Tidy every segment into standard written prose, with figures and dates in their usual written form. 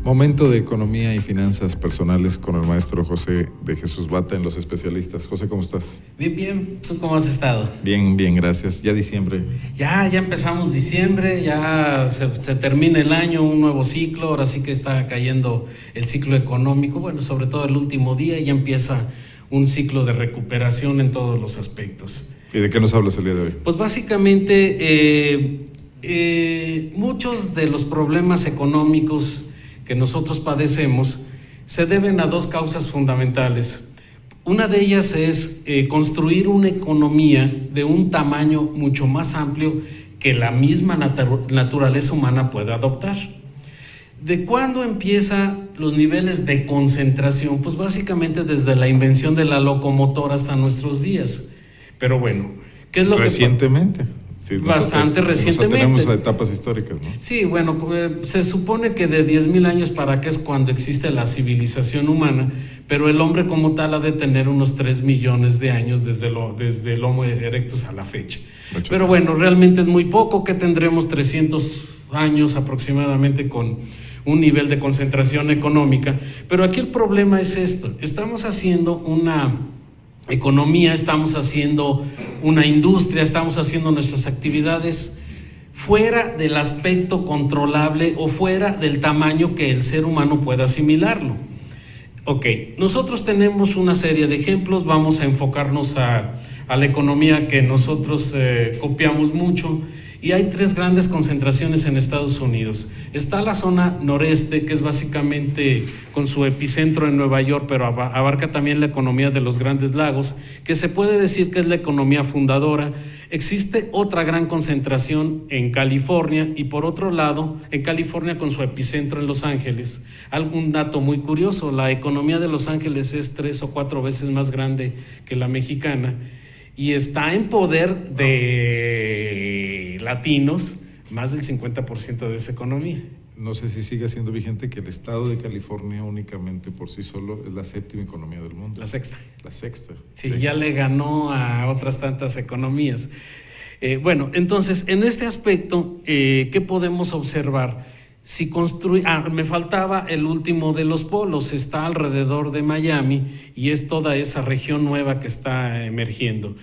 Momento de economía y finanzas personales con el maestro José de Jesús Bata en Los Especialistas. José, ¿cómo estás? Bien, bien. ¿Tú cómo has estado? Bien, bien, gracias. Ya diciembre. Ya empezamos diciembre, ya se termina el año, un nuevo ciclo, ahora sí que está cayendo el ciclo económico, bueno, sobre todo el último día, y ya empieza un ciclo de recuperación en todos los aspectos. ¿Y de qué nos hablas el día de hoy? Pues básicamente muchos de los problemas económicos que nosotros padecemos se deben a dos causas fundamentales. Una de ellas es construir una economía de un tamaño mucho más amplio que la misma naturaleza humana puede adoptar. ¿De cuándo empiezan los niveles de concentración? Pues básicamente desde la invención de la locomotora hasta nuestros días. Pero bueno, ¿qué es lo recientemente? Sí, bastante recientemente. Tenemos etapas históricas, ¿no? Sí, bueno, se supone que de 10,000 años para acá es cuando existe la civilización humana, pero el hombre como tal ha de tener unos 3 millones de años desde el Homo erectus a la fecha. Pero bueno, realmente es muy poco, que tendremos 300 años aproximadamente con un nivel de concentración económica. Pero aquí el problema es esto: estamos haciendo una economía, estamos haciendo una industria, estamos haciendo nuestras actividades fuera del aspecto controlable o fuera del tamaño que el ser humano pueda asimilarlo. Ok, nosotros tenemos una serie de ejemplos, vamos a enfocarnos a la economía que nosotros copiamos mucho, y hay 3 grandes concentraciones en Estados Unidos. Está la zona noreste, que es básicamente con su epicentro en Nueva York, pero abarca también la economía de los Grandes Lagos, que se puede decir que es la economía fundadora. Existe otra gran concentración en California, y por otro lado, en California con su epicentro en Los Ángeles. Algún dato muy curioso: la economía de Los Ángeles es 3 o 4 veces más grande que la mexicana, y está en poder de latinos más del 50% de esa economía. No sé si sigue siendo vigente que el estado de California únicamente por sí solo es la 7ª economía del mundo. La sexta. La 6ª. Sí, ya le ganó a otras tantas economías. Bueno, entonces, en este aspecto, ¿qué podemos observar? Si me faltaba el último de los polos, está alrededor de Miami, y es toda esa región nueva que está emergiendo.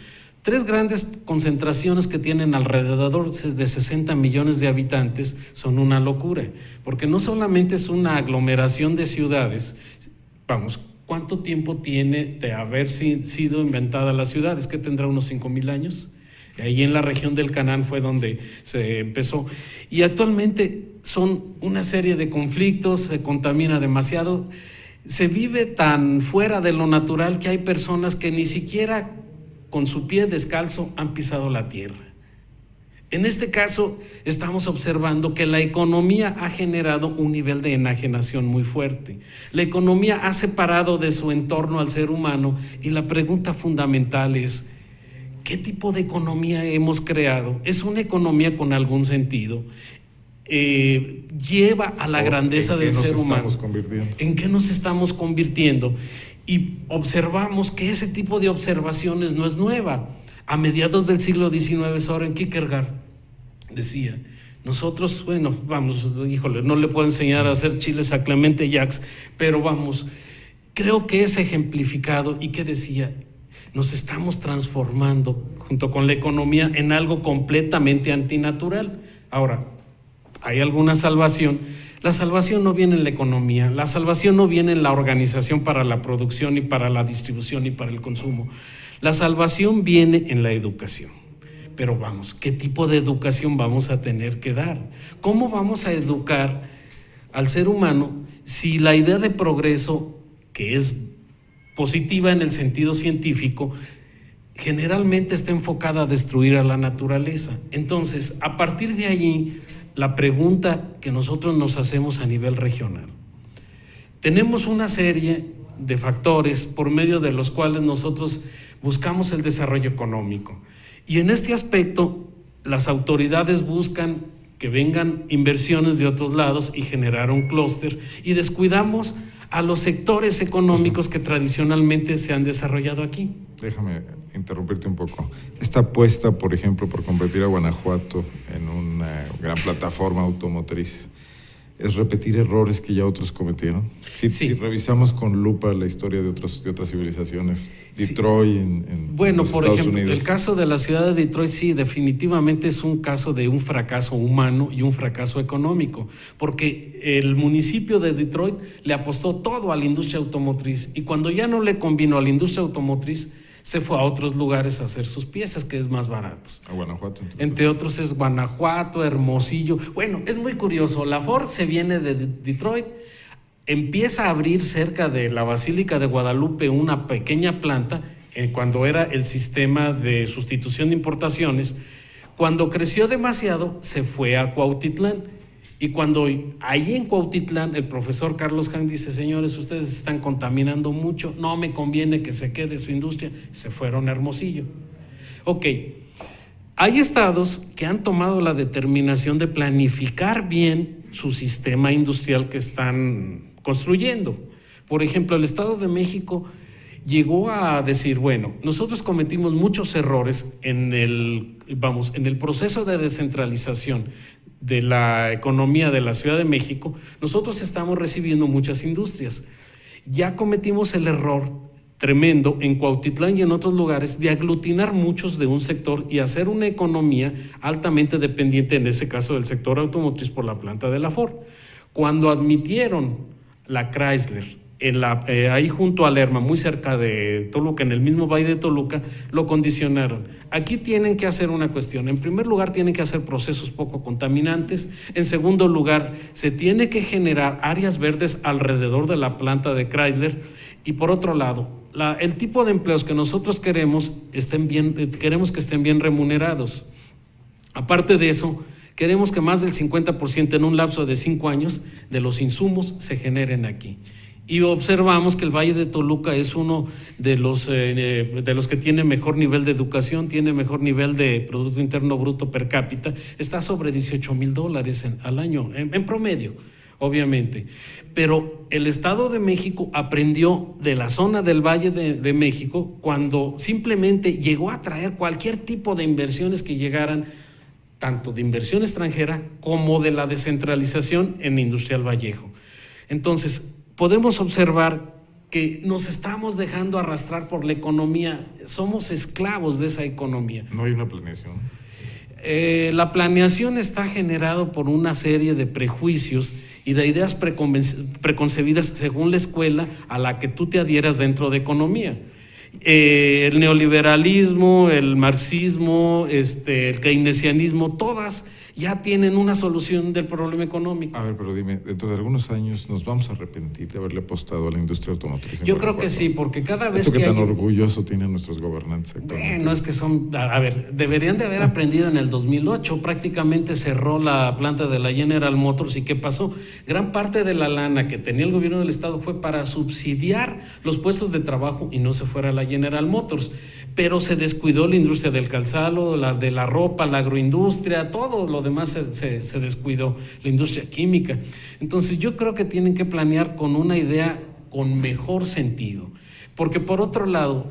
3 grandes concentraciones que tienen alrededor de 60 millones de habitantes son una locura, porque no solamente es una aglomeración de ciudades. Vamos, ¿cuánto tiempo tiene de haber sido inventada la ciudad? Es que tendrá unos 5,000 años. Ahí en la región del Canaán fue donde se empezó, y actualmente son una serie de conflictos, se contamina demasiado, se vive tan fuera de lo natural que hay personas que ni siquiera con su pie descalzo han pisado la tierra. En este caso estamos observando que la economía ha generado un nivel de enajenación muy fuerte. La economía ha separado de su entorno al ser humano, y la pregunta fundamental es: ¿qué tipo de economía hemos creado? ¿Es una economía con algún sentido? ¿Lleva a la grandeza del ser humano? ¿En qué nos estamos convirtiendo? Y observamos que ese tipo de observaciones no es nueva. A mediados del siglo XIX, Søren Kierkegaard decía: nosotros, bueno, vamos, híjole, no le puedo enseñar a hacer chiles a Clemente Jacques, pero vamos, creo que es ejemplificado. ¿Y qué decía? Nos estamos transformando junto con la economía en algo completamente antinatural. Ahora, ¿hay alguna salvación? La salvación no viene en la economía, la salvación no viene en la organización para la producción y para la distribución y para el consumo. La salvación viene en la educación. Pero vamos, ¿qué tipo de educación vamos a tener que dar? ¿Cómo vamos a educar al ser humano si la idea de progreso, que es positiva en el sentido científico, generalmente está enfocada a destruir a la naturaleza? Entonces, a partir de allí, la pregunta que nosotros nos hacemos a nivel regional: tenemos una serie de factores por medio de los cuales nosotros buscamos el desarrollo económico, y en este aspecto las autoridades buscan que vengan inversiones de otros lados y generar un clúster, y descuidamos a los sectores económicos que tradicionalmente se han desarrollado aquí. Déjame interrumpirte un poco. Esta apuesta, por ejemplo, por convertir a Guanajuato en una gran plataforma automotriz, es repetir errores que ya otros cometieron. Si revisamos con lupa la historia de otras civilizaciones, Detroit en bueno, los por Estados ejemplo, Unidos. el caso de la ciudad de Detroit sí, definitivamente es un caso de un fracaso humano y un fracaso económico, porque el municipio de Detroit le apostó todo a la industria automotriz y cuando ya no le convino a la industria automotriz, se fue a otros lugares a hacer sus piezas, que es más barato. A Guanajuato. Entre otros es Guanajuato, Hermosillo. Bueno, es muy curioso. La Ford se viene de Detroit, empieza a abrir cerca de la Basílica de Guadalupe una pequeña planta, cuando era el sistema de sustitución de importaciones. Cuando creció demasiado, se fue a Cuautitlán. Y cuando ahí en Cuautitlán el profesor Carlos Hank dice, señores, ustedes están contaminando mucho, no me conviene que se quede su industria, se fueron a Hermosillo. Ok, hay estados que han tomado la determinación de planificar bien su sistema industrial que están construyendo. Por ejemplo, el Estado de México llegó a decir, bueno, nosotros cometimos muchos errores en el proceso de descentralización de la economía de la Ciudad de México. Nosotros estamos recibiendo muchas industrias. Ya cometimos el error tremendo en Cuautitlán y en otros lugares de aglutinar muchos de un sector y hacer una economía altamente dependiente, en ese caso del sector automotriz, por la planta de la Ford. Cuando admitieron la Chrysler ahí junto a Lerma, muy cerca de Toluca, en el mismo valle de Toluca, lo condicionaron. Aquí tienen que hacer una cuestión. En primer lugar, tienen que hacer procesos poco contaminantes. En segundo lugar, se tiene que generar áreas verdes alrededor de la planta de Chrysler. Y por otro lado, el tipo de empleos que nosotros queremos que estén bien remunerados. Aparte de eso, queremos que más del 50% en un lapso de 5 años de los insumos se generen aquí. Y observamos que el Valle de Toluca es uno de los que tiene mejor nivel de educación, tiene mejor nivel de Producto Interno Bruto per cápita, está sobre $18,000 al año, en promedio, obviamente. Pero el Estado de México aprendió de la zona del Valle de México cuando simplemente llegó a traer cualquier tipo de inversiones que llegaran, tanto de inversión extranjera como de la descentralización en Industrial Vallejo. Entonces, podemos observar que nos estamos dejando arrastrar por la economía, somos esclavos de esa economía. No hay una planeación. La planeación está generada por una serie de prejuicios y de ideas preconcebidas según la escuela a la que tú te adhieras dentro de economía. El neoliberalismo, el marxismo, el keynesianismo, todas ya tienen una solución del problema económico. A ver, pero dime, dentro de algunos años nos vamos a arrepentir de haberle apostado a la industria automotriz. Yo creo que sí, porque cada vez ¿Esto que tan orgulloso tienen nuestros gobernantes actualmente? Bueno, es que deberían de haber aprendido en el 2008, prácticamente cerró la planta de la General Motors y ¿qué pasó? Gran parte de la lana que tenía el gobierno del estado fue para subsidiar los puestos de trabajo y no se fuera a la General Motors. Pero se descuidó la industria del calzado, la de la ropa, la agroindustria, todo lo demás se descuidó, la industria química. Entonces yo creo que tienen que planear con una idea con mejor sentido, porque por otro lado,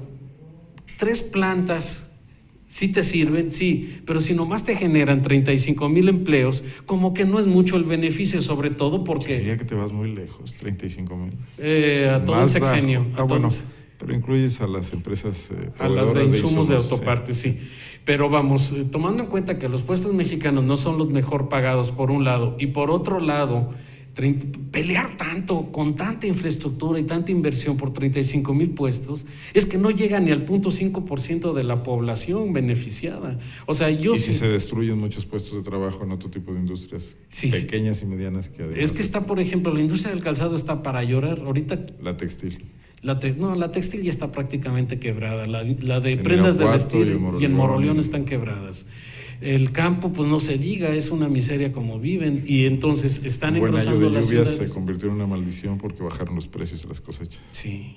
3 plantas sí te sirven, sí, pero si nomás te generan 35,000 empleos, como que no es mucho el beneficio, sobre todo porque… Diría que te vas muy lejos, 35,000. A todo el sexenio. Bueno. Pero incluyes a las empresas a las de insumos de autopartes, sí. Pero vamos, tomando en cuenta que los puestos mexicanos no son los mejor pagados por un lado y por otro lado, pelear tanto con tanta infraestructura y tanta inversión por 35,000 puestos, es que no llega ni al 0.5% de la población beneficiada. O sea, si se destruyen muchos puestos de trabajo en otro tipo de industrias pequeñas y medianas que además… Es que está, por ejemplo, la industria del calzado está para llorar. Ahorita… La textil. La textil ya está prácticamente quebrada, la de prendas de vestir y en Moroleón están quebradas. El campo, pues no se diga, es una miseria como viven y entonces están engrosando las ciudades. Se convirtió en una maldición porque bajaron los precios de las cosechas. Sí.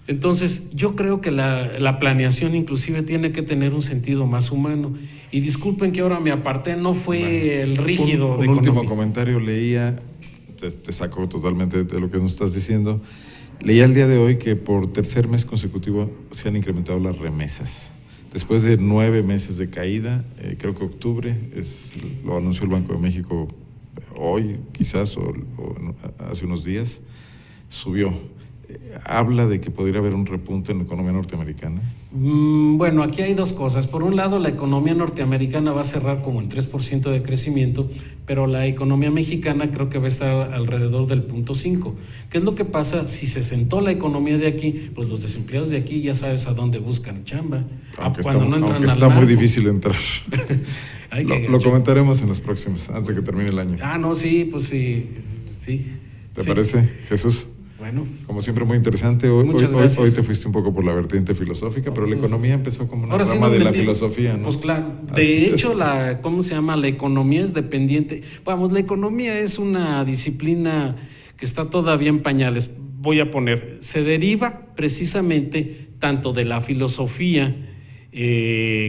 Entonces yo creo que la planeación inclusive tiene que tener un sentido más humano. Y disculpen que ahora me aparté, no fue el rígido de un último comentario, leía, te saco totalmente de lo que nos estás diciendo. Leía el día de hoy que por tercer mes consecutivo se han incrementado las remesas. Después de 9 meses de caída, creo que octubre, lo anunció el Banco de México hoy quizás o hace unos días, subió. ¿Habla de que podría haber un repunte en la economía norteamericana? Bueno, aquí hay dos cosas. Por un lado, la economía norteamericana va a cerrar como en 3% de crecimiento, pero la economía mexicana creo que va a estar alrededor del 0.5%. ¿Qué es lo que pasa? Si se sentó la economía de aquí, pues los desempleados de aquí ya sabes a dónde buscan chamba. Aunque está muy difícil entrar. Lo comentaremos en los próximos, antes de que termine el año. No, sí, pues sí. ¿Te parece, Jesús? Bueno, como siempre, muy interesante. Hoy te fuiste un poco por la vertiente filosófica, pero la economía empezó como una rama de la filosofía, ¿no? Pues claro. De hecho, ¿cómo se llama? La economía es dependiente. Vamos, la economía es una disciplina que está todavía en pañales. Voy a poner, se deriva precisamente tanto de la filosofía,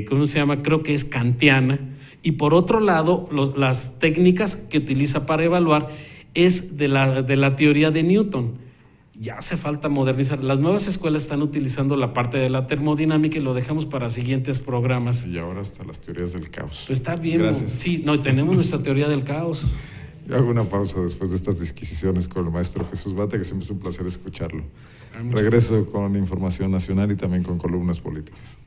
¿cómo se llama? Creo que es kantiana, y por otro lado, las técnicas que utiliza para evaluar es de la teoría de Newton. Ya hace falta modernizar. Las nuevas escuelas están utilizando la parte de la termodinámica y lo dejamos para siguientes programas. Y ahora hasta las teorías del caos. Pues está bien. Gracias. Sí, tenemos nuestra teoría del caos. Yo hago una pausa después de estas disquisiciones con el maestro Jesús Bate, que siempre es un placer escucharlo. Regreso con información nacional y también con columnas políticas.